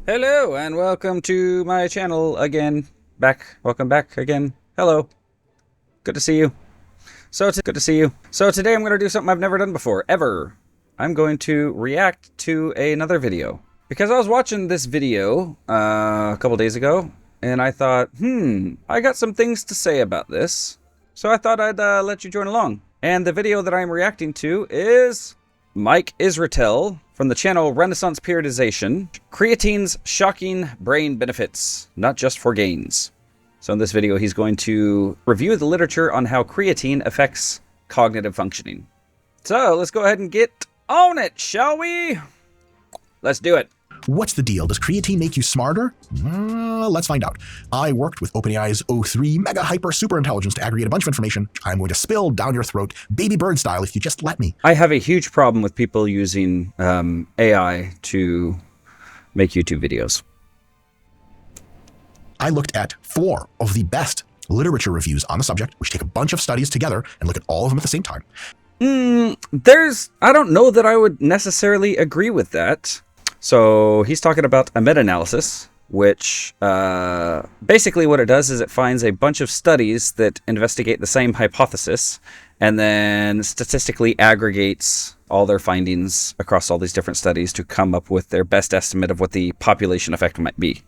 Hello and welcome to my channel again. Welcome back again. Hello. Good to see you. So today I'm going to do something I've never done before, ever. I'm going to react to another video. Because I was watching this video a couple days ago, and I thought, I got some things to say about this. So I thought I'd let you join along. And the video that I'm reacting to is Mike Israetel from the channel Renaissance Periodization, Creatine's Shocking Brain Benefits, Not Just for Gains. So in this video, he's going to review the literature on how creatine affects cognitive functioning. So let's go ahead and get on it, shall we? Let's do it. What's the deal? Does creatine make you smarter? Let's find out. I worked with OpenAI's O3 mega hyper super intelligence to aggregate a bunch of information I'm going to spill down your throat, baby bird style, if you just let me. I have a huge problem with people using AI to make YouTube videos. I looked at 4 of the best literature reviews on the subject, which take a bunch of studies together and look at all of them at the same time. I don't know that I would necessarily agree with that. So he's talking about a meta-analysis, which basically what it does is it finds a bunch of studies that investigate the same hypothesis and then statistically aggregates all their findings across all these different studies to come up with their best estimate of what the population effect might be.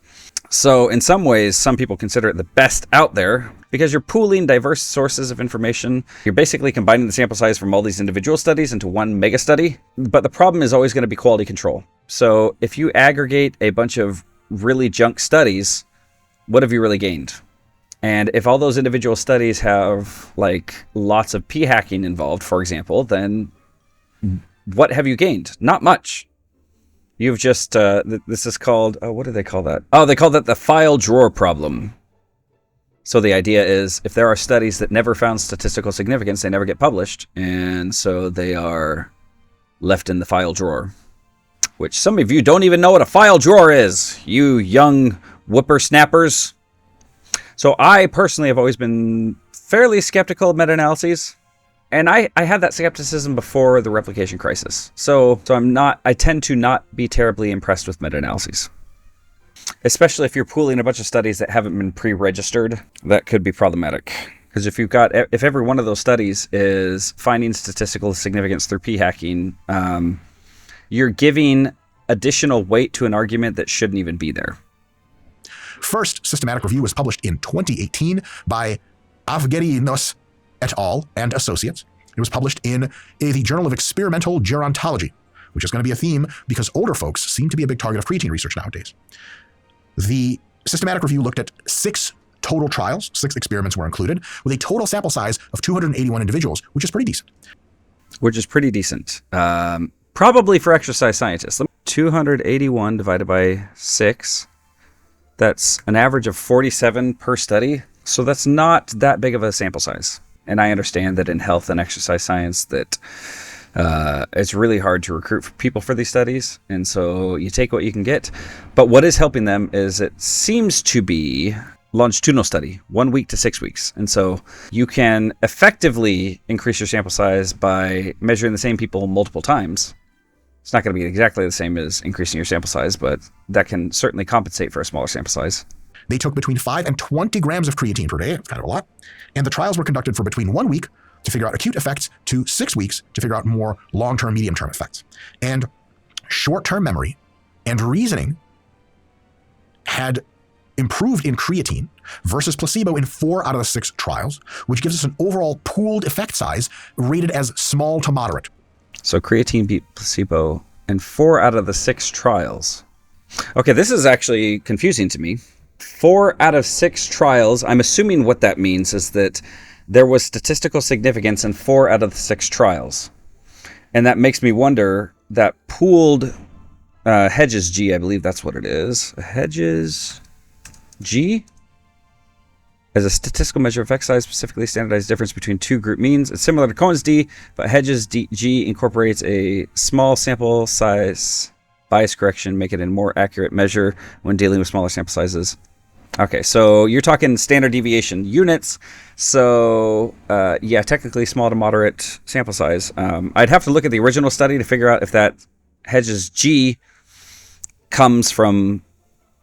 So in some ways, some people consider it the best out there because you're pooling diverse sources of information. You're basically combining the sample size from all these individual studies into one mega study. But the problem is always going to be quality control. So if you aggregate a bunch of really junk studies, what have you really gained? And if all those individual studies have like lots of p-hacking involved, for example, then what have you gained? Not much. You've just, this is called, what do they call that? Oh, they call that the file drawer problem. So the idea is if there are studies that never found statistical significance, they never get published. And so they are left in the file drawer, which some of you don't even know what a file drawer is, you young whippersnappers. So I personally have always been fairly skeptical of meta-analyses. And I had that skepticism before the replication crisis. So I tend to not be terribly impressed with meta-analyses. Especially if you're pooling a bunch of studies that haven't been pre-registered, that could be problematic. Because if every one of those studies is finding statistical significance through p-hacking, you're giving additional weight to an argument that shouldn't even be there. First systematic review was published in 2018 by Avgerinos et al. And Associates. It was published in the Journal of Experimental Gerontology, which is going to be a theme because older folks seem to be a big target of creatine research nowadays. The systematic review looked at 6 total trials, 6 experiments were included, with a total sample size of 281 individuals, which is pretty decent. Probably for exercise scientists. 281 divided by 6, that's an average of 47 per study. So that's not that big of a sample size. And I understand that in health and exercise science that it's really hard to recruit people for these studies. And so you take what you can get. But what is helping them is it seems to be longitudinal study, 1 week to 6 weeks. And so you can effectively increase your sample size by measuring the same people multiple times. It's not going to be exactly the same as increasing your sample size, but that can certainly compensate for a smaller sample size. They took between 5 and 20 grams of creatine per day, it's kind of a lot, and the trials were conducted for between 1 week to figure out acute effects to 6 weeks to figure out more long-term, medium-term effects. And short-term memory and reasoning had improved in creatine versus placebo in 4 out of the 6 trials, which gives us an overall pooled effect size rated as small to moderate. So creatine beat placebo in 4 out of the 6 trials. Okay, this is actually confusing to me. 4 out of 6 trials, I'm assuming what that means is that there was statistical significance in 4 out of the 6 trials. And that makes me wonder that pooled Hedges G, I believe that's what it is. Hedges G? As a statistical measure of effect size, specifically standardized difference between 2 group means. It's similar to Cohen's D, but Hedges G incorporates a small sample size bias correction, make it a more accurate measure when dealing with smaller sample sizes. Okay, so you're talking standard deviation units. So yeah, technically small to moderate sample size. I'd have to look at the original study to figure out if that Hedges G comes from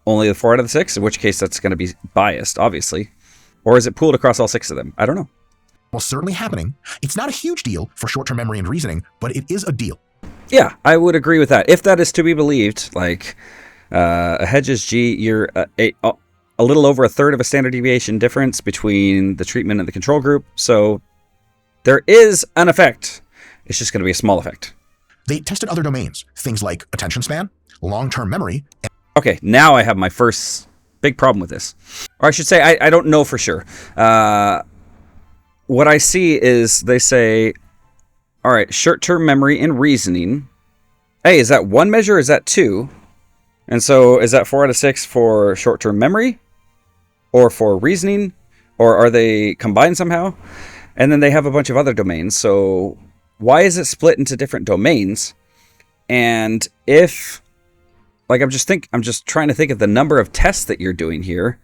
only the 4 out of the 6, in which case that's going to be biased, obviously. Or is it pooled across all 6 of them? I don't know. Well, certainly happening. It's not a huge deal for short-term memory and reasoning, but it is a deal. Yeah, I would agree with that. If that is to be believed, like a Hedges G, you're a little over a third of a standard deviation difference between the treatment and the control group. So there is an effect. It's just going to be a small effect. They tested other domains, things like attention span, long-term memory. Okay, now I have my first big problem with this. Or I should say, I don't know for sure. What I see is they say, all right, short-term memory and reasoning. Hey, is that 1 measure or is that 2? And so is that 4 out of 6 for short-term memory or for reasoning? Or are they combined somehow? And then they have a bunch of other domains. So why is it split into different domains? And if, like, I'm just trying to think of the number of tests that you're doing here.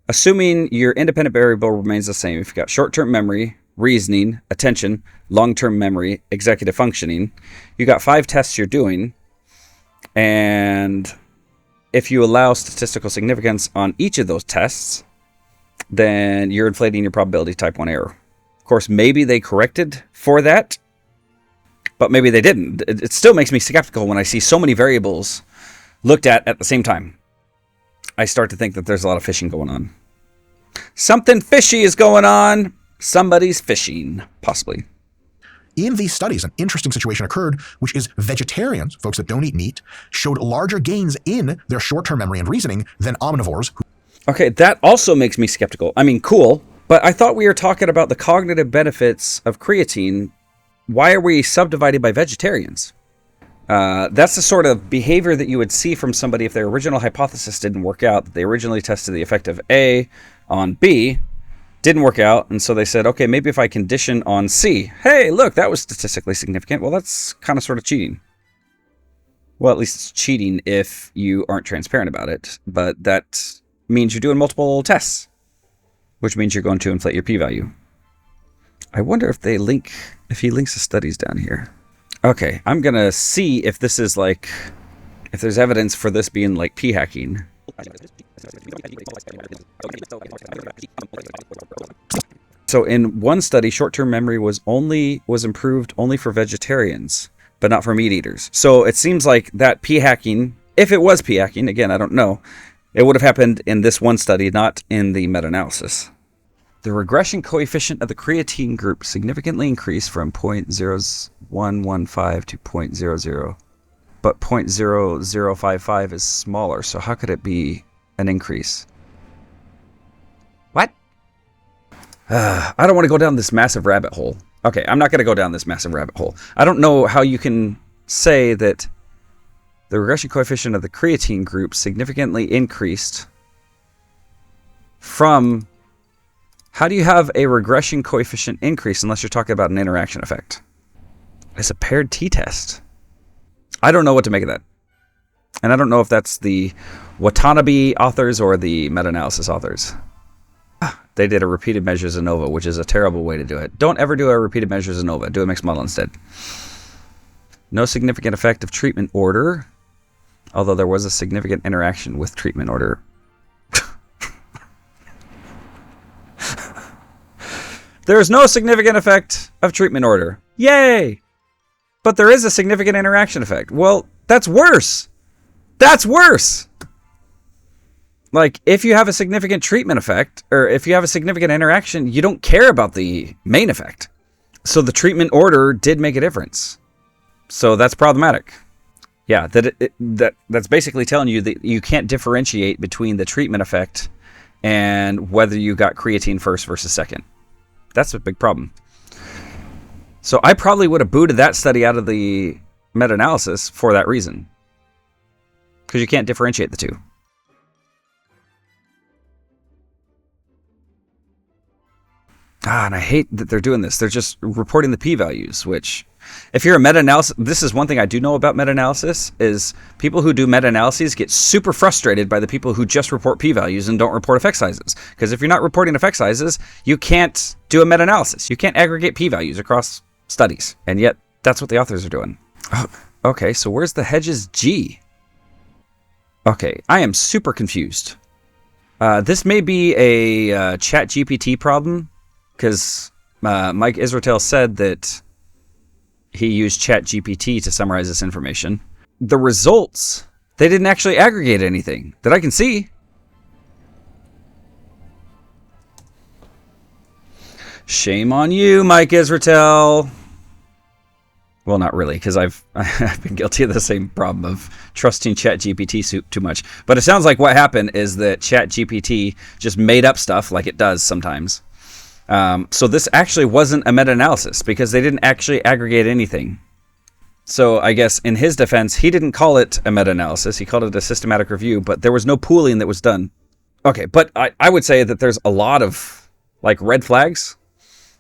Assuming your independent variable remains the same, if you've got short-term memory, reasoning, attention, long-term memory, executive functioning, you got 5 tests you're doing. And if you allow statistical significance on each of those tests, then you're inflating your probability type 1 error. Of course, maybe they corrected for that, but maybe they didn't. It still makes me skeptical when I see so many variables looked at the same time. I start to think that there's a lot of fishing going on. Something fishy is going on. Somebody's fishing, possibly. In these studies, an interesting situation occurred, which is vegetarians, folks that don't eat meat, showed larger gains in their short-term memory and reasoning than omnivores. Okay, that also makes me skeptical. I mean, cool, but I thought we were talking about the cognitive benefits of creatine. Why are we subdivided by vegetarians? That's the sort of behavior that you would see from somebody if their original hypothesis didn't work out, that they originally tested the effect of A on B, didn't work out, and so they said, okay, maybe if I condition on C, hey, look, that was statistically significant. Well, that's kind of sort of cheating. Well, at least it's cheating if you aren't transparent about it, but that means you're doing multiple tests, which means you're going to inflate your p-value. I wonder if he links the studies down here. Okay, I'm going to see if this is like, if there's evidence for this being like p-hacking. So in one study, short-term memory was improved only for vegetarians, but not for meat eaters. So it seems like that p-hacking, if it was p-hacking, again, I don't know, it would have happened in this one study, not in the meta-analysis. The regression coefficient of the creatine group significantly increased from 0.0115 to 0.00, but 0.0055 is smaller, so how could it be an increase? What? I don't want to go down this massive rabbit hole. Okay, I'm not going to go down this massive rabbit hole. I don't know how you can say that the regression coefficient of the creatine group significantly increased from... How do you have a regression coefficient increase unless you're talking about an interaction effect? It's a paired t-test. I don't know what to make of that. And I don't know if that's the Watanabe authors or the meta-analysis authors. They did a repeated measures ANOVA, which is a terrible way to do it. Don't ever do a repeated measures ANOVA. Do a mixed model instead. No significant effect of treatment order, although there was a significant interaction with treatment order. There is no significant effect of treatment order. Yay! But there is a significant interaction effect. Well, that's worse. That's worse. Like, if you have a significant treatment effect, or if you have a significant interaction, you don't care about the main effect. So the treatment order did make a difference. So that's problematic. Yeah, that's basically telling you that you can't differentiate between the treatment effect and whether you got creatine first versus second. That's a big problem. So I probably would have booted that study out of the meta-analysis for that reason. Because you can't differentiate the two. And I hate that they're doing this. They're just reporting the p-values, which, if you're a meta-analysis, this is one thing I do know about meta-analysis, is people who do meta-analyses get super frustrated by the people who just report p-values and don't report effect sizes. Because if you're not reporting effect sizes, you can't do a meta-analysis. You can't aggregate p-values across studies. And yet, that's what the authors are doing. Oh, okay, so where's the Hedges G? Okay, I am super confused. This may be a ChatGPT problem, because Mike Israetel said that he used ChatGPT to summarize this information. The results, they didn't actually aggregate anything that I can see. Shame on you, Mike Israetel. Well, not really, because I've been guilty of the same problem of trusting ChatGPT too much. But it sounds like what happened is that ChatGPT just made up stuff like it does sometimes. So this actually wasn't a meta-analysis because they didn't actually aggregate anything. So I guess in his defense, he didn't call it a meta-analysis. He called it a systematic review, but there was no pooling that was done. Okay, but I would say that there's a lot of like red flags.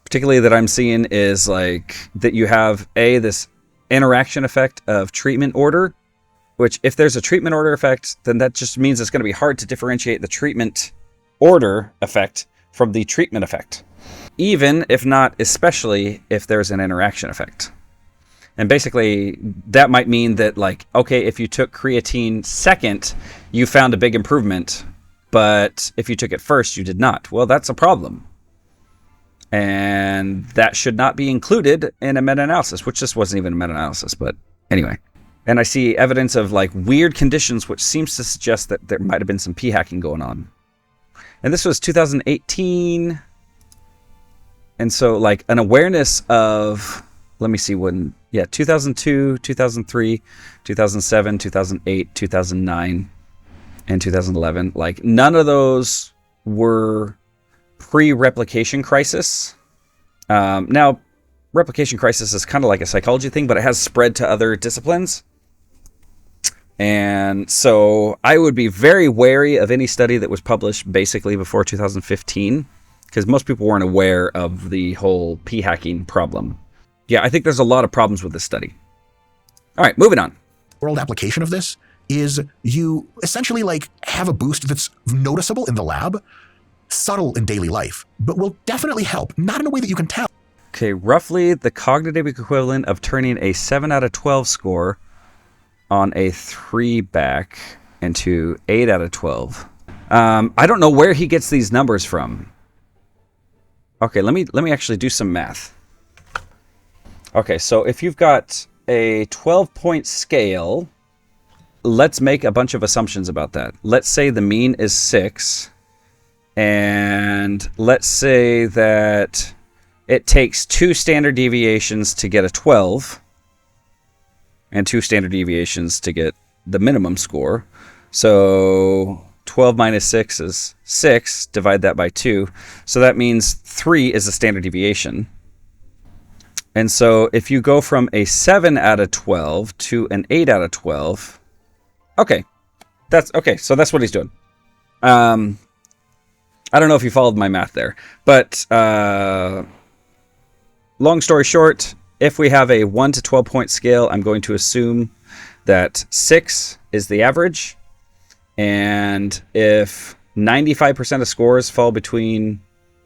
Particularly that I'm seeing is like that you have this interaction effect of treatment order, which if there's a treatment order effect, then that just means it's going to be hard to differentiate the treatment order effect from the treatment effect, even if not especially if there's an interaction effect. And basically that might mean that like, okay, if you took creatine second, you found a big improvement, but if you took it first, you did not. Well, that's a problem. And that should not be included in a meta-analysis, which just wasn't even a meta-analysis, but anyway. And I see evidence of like weird conditions, which seems to suggest that there might have been some p-hacking going on. And this was 2018. And so like an awareness of, let me see when, 2002, 2003, 2007, 2008, 2009, and 2011. Like none of those were pre-replication crisis. Now, replication crisis is kind of like a psychology thing, but it has spread to other disciplines. And so I would be very wary of any study that was published basically before 2015, because most people weren't aware of the whole p-hacking problem. Yeah, I think there's a lot of problems with this study. All right, moving on. World application of this is you essentially like have a boost that's noticeable in the lab, subtle in daily life, but will definitely help, not in a way that you can tell. Okay, roughly the cognitive equivalent of turning a 7 out of 12 score on a 3 back into 8 out of 12. I don't know where he gets these numbers from. Okay, let me actually do some math. Okay, so if you've got a 12-point scale, let's make a bunch of assumptions about that. Let's say the mean is 6. And let's say that it takes 2 standard deviations to get a 12 and 2 standard deviations to get the minimum score. So 12 minus 6 is 6. Divide that by 2. So that means 3 is the standard deviation. And so if you go from a 7 out of 12 to an 8 out of 12, okay, so that's what he's doing. I don't know if you followed my math there, but long story short, if we have a 1 to 12 point scale, I'm going to assume that 6 is the average. And if 95% of scores fall between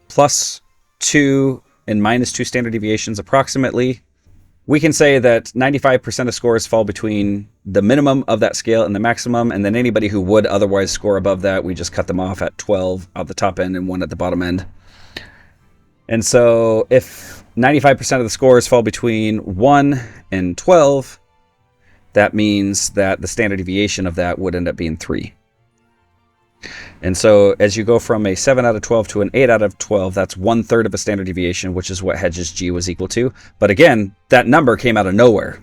+2 and -2 standard deviations approximately, we can say that 95% of scores fall between the minimum of that scale and the maximum, and then anybody who would otherwise score above that, we just cut them off at 12 at the top end and 1 at the bottom end. And so if 95% of the scores fall between 1 and 12, that means that the standard deviation of that would end up being 3. And so as you go from a 7 out of 12 to an 8 out of 12, that's 1/3 of a standard deviation, which is what Hedges G was equal to. But again, that number came out of nowhere.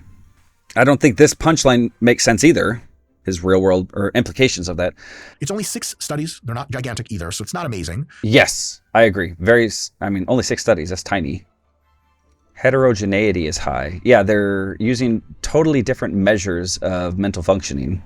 I don't think this punchline makes sense either, his real world or implications of that. It's only 6 studies. They're not gigantic either, so it's not amazing. Yes, I agree. Only 6 studies. That's tiny. Heterogeneity is high. Yeah, they're using totally different measures of mental functioning.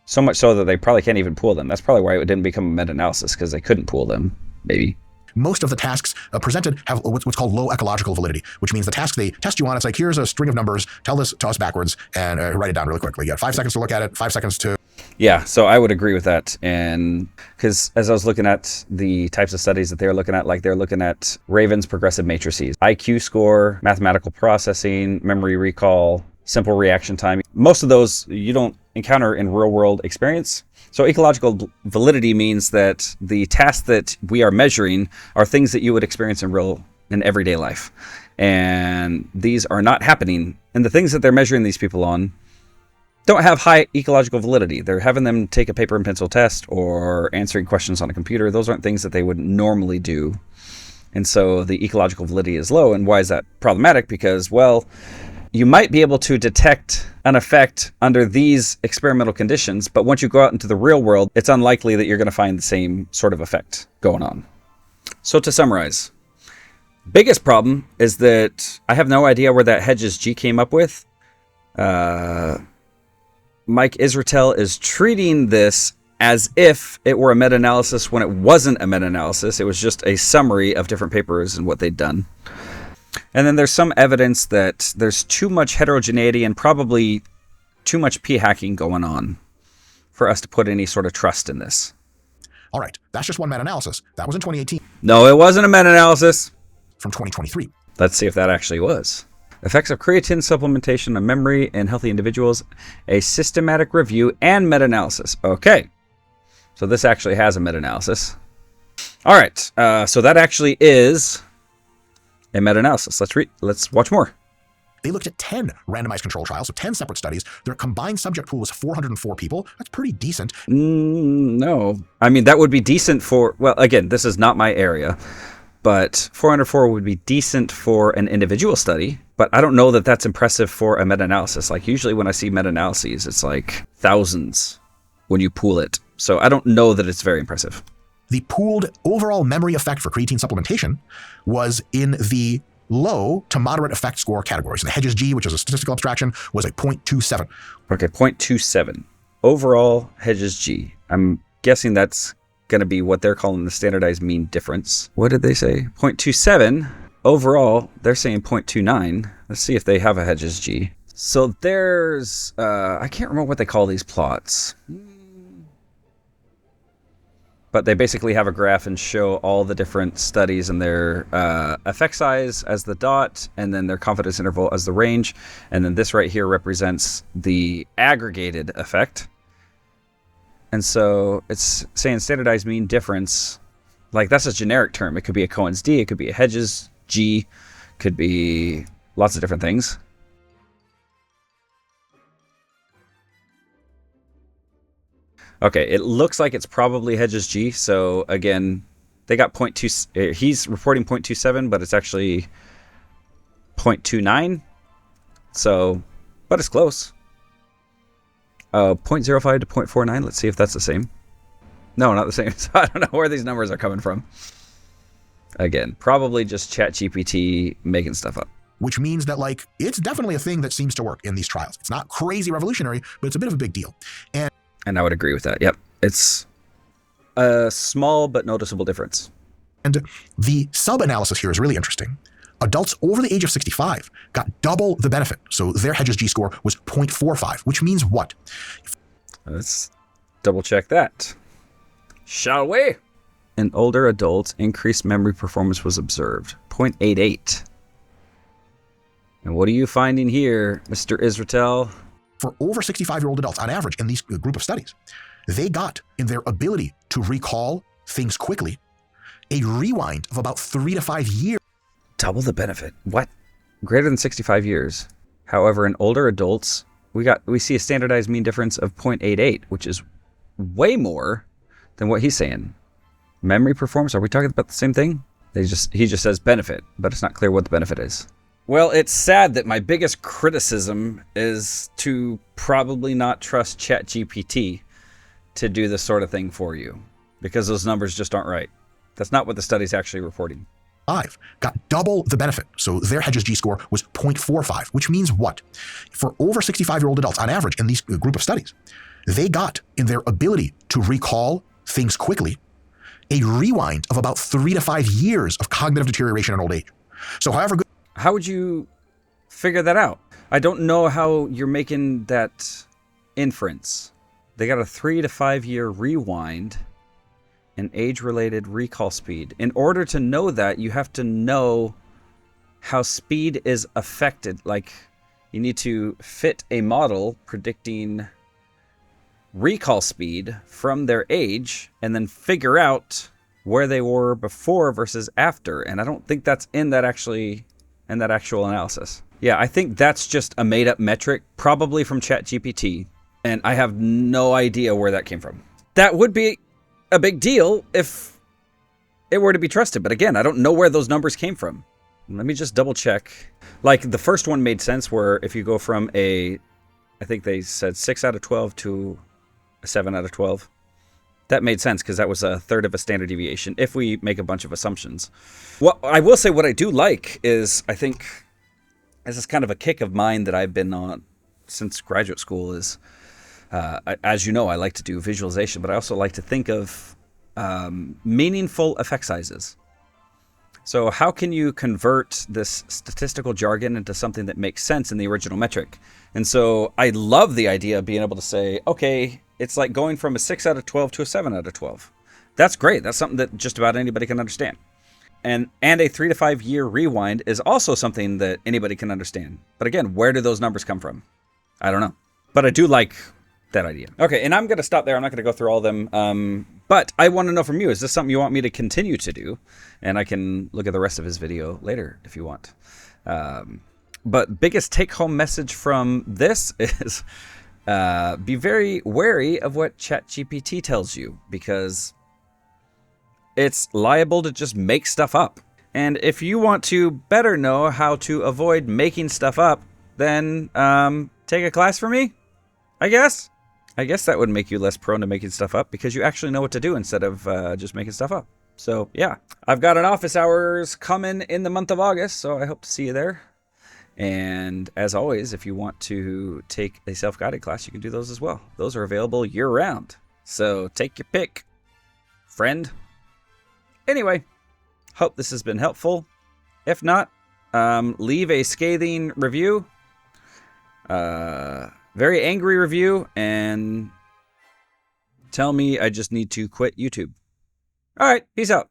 So much so that they probably can't even pool them. That's probably why it didn't become a meta-analysis, because they couldn't pool them, maybe. Most of the tasks presented have what's called low ecological validity, which means the task they test you on, it's like, here's a string of numbers, tell this to us backwards, and write it down really quickly. You got 5 seconds to look at it, 5 seconds to... Yeah, so I would agree with that. And because as I was looking at the types of studies that they're looking at, like they're looking at Raven's progressive matrices, IQ score, mathematical processing, memory recall, simple reaction time. Most of those you don't encounter in real world experience. So ecological validity means that the tasks that we are measuring are things that you would experience in everyday life. And these are not happening. And the things that they're measuring these people on don't have high ecological validity. They're having them take a paper and pencil test or answering questions on a computer. Those aren't things that they would normally do. And so the ecological validity is low. And why is that problematic? Because, well, you might be able to detect an effect under these experimental conditions, but once you go out into the real world, it's unlikely that you're going to find the same sort of effect going on. So to summarize, biggest problem is that I have no idea where that Hedges G came up with. Mike Israetel is treating this as if it were a meta-analysis when it wasn't a meta-analysis. It was just a summary of different papers and what they'd done. And then there's some evidence that there's too much heterogeneity and probably too much p-hacking going on for us to put any sort of trust in this. All right, that's just one meta-analysis. That was in 2018. No, it wasn't a meta-analysis. From 2023. Let's see if that actually was. Effects of creatine supplementation on memory in healthy individuals, a systematic review and meta-analysis. Okay, so this actually has a meta-analysis. All right, so that actually is a meta-analysis. Let's watch more. They looked at 10 randomized control trials, so 10 separate studies. Their combined subject pool was 404 people. That's pretty decent. No. I mean, that would be decent for, well, again, this is not my area, but 404 would be decent for an individual study, but I don't know that that's impressive for a meta-analysis. Like, usually when I see meta-analyses, it's like thousands when you pool it. So I don't know that it's very impressive. The pooled overall memory effect for creatine supplementation was in the low to moderate effect score categories. The Hedges G, which is a statistical abstraction, was a 0.27. Okay, 0.27. Overall Hedges G. I'm guessing that's going to be what they're calling the standardized mean difference. What did they say? 0.27. Overall, they're saying 0.29. Let's see if they have a Hedges G. So there's, I can't remember what they call these plots. But they basically have a graph and show all the different studies and their effect size as the dot, and then their confidence interval as the range. And then this right here represents the aggregated effect. And so it's saying standardized mean difference. Like, that's a generic term. It could be a Cohen's D, it could be a Hedges G, could be lots of different things. Okay, it looks like it's probably Hedges G. So again, they got 0.2. He's reporting 0.27, but it's actually 0.29. So, but it's close. 0.05 to 0.49. Let's see if that's the same. No, not the same. So I don't know where these numbers are coming from. Again, probably just ChatGPT making stuff up. Which means that, like, it's definitely a thing that seems to work in these trials. It's not crazy revolutionary, but it's a bit of a big deal. And I would agree with that. Yep. It's a small but noticeable difference. And the sub-analysis here is really interesting. Adults over the age of 65 got double the benefit. So their Hedges G score was 0.45, which means what? Let's double check that. Shall we? In older adults, increased memory performance was observed. 0.88. And what are you finding here, Mr. Israetel? For over 65-year-old adults, on average, in these group of studies, they got, in their ability to recall things quickly, a rewind of about 3 to 5 years. Double the benefit. What? Greater than 65 years. However, in older adults, we see a standardized mean difference of 0.88, which is way more than what he's saying. Memory performance, are we talking about the same thing? He just says benefit, but it's not clear what the benefit is. Well, it's sad that my biggest criticism is to probably not trust ChatGPT to do this sort of thing for you, because those numbers just aren't right. That's not what the study's actually reporting. Got double the benefit. So their Hedges G score was 0.45, which means what? For over 65-year-old adults, on average, in these group of studies, they got, in their ability to recall things quickly, a rewind of about 3 to 5 years of cognitive deterioration in old age. So however good... How would you figure that out? I don't know how you're making that inference. They got a 3 to 5 year rewind in age-related recall speed. In order to know that, you have to know how speed is affected. Like, You need to fit a model predicting recall speed from their age and then figure out where they were before versus after. And I don't think that's in that actual analysis. Yeah, I think that's just a made up metric, probably from ChatGPT. And I have no idea where that came from. That would be a big deal if it were to be trusted. But again, I don't know where those numbers came from. Let me just double check. Like the first one made sense where if you go from I think they said 6 out of 12 to a 7 out of 12. That made sense because that was a third of a standard deviation if we make a bunch of assumptions. Well, I will say what I do like is I think this is kind of a kick of mine that I've been on since graduate school is, as you know, I like to do visualization, but I also like to think of meaningful effect sizes. So how can you convert this statistical jargon into something that makes sense in the original metric? And so I love the idea of being able to say, okay, it's like going from a 6 out of 12 to a 7 out of 12. That's great. That's something that just about anybody can understand. And a 3 to 5 year rewind is also something that anybody can understand. But again, where do those numbers come from? I don't know. But I do like that idea. Okay, and I'm going to stop there. I'm not going to go through all of them. But I want to know from you, is this something you want me to continue to do? And I can look at the rest of his video later if you want. But biggest take-home message from this is be very wary of what ChatGPT tells you, because it's liable to just make stuff up. And if you want to better know how to avoid making stuff up, then take a class from me, I guess. I guess that would make you less prone to making stuff up because you actually know what to do instead of just making stuff up. So yeah, I've got an office hours coming in the month of August, so I hope to see you there. And as always, if you want to take a self-guided class, you can do those as well. Those are available year-round. So take your pick, friend. Anyway, hope this has been helpful. If not, leave a scathing review. Very angry review, and tell me I just need to quit YouTube. All right, peace out.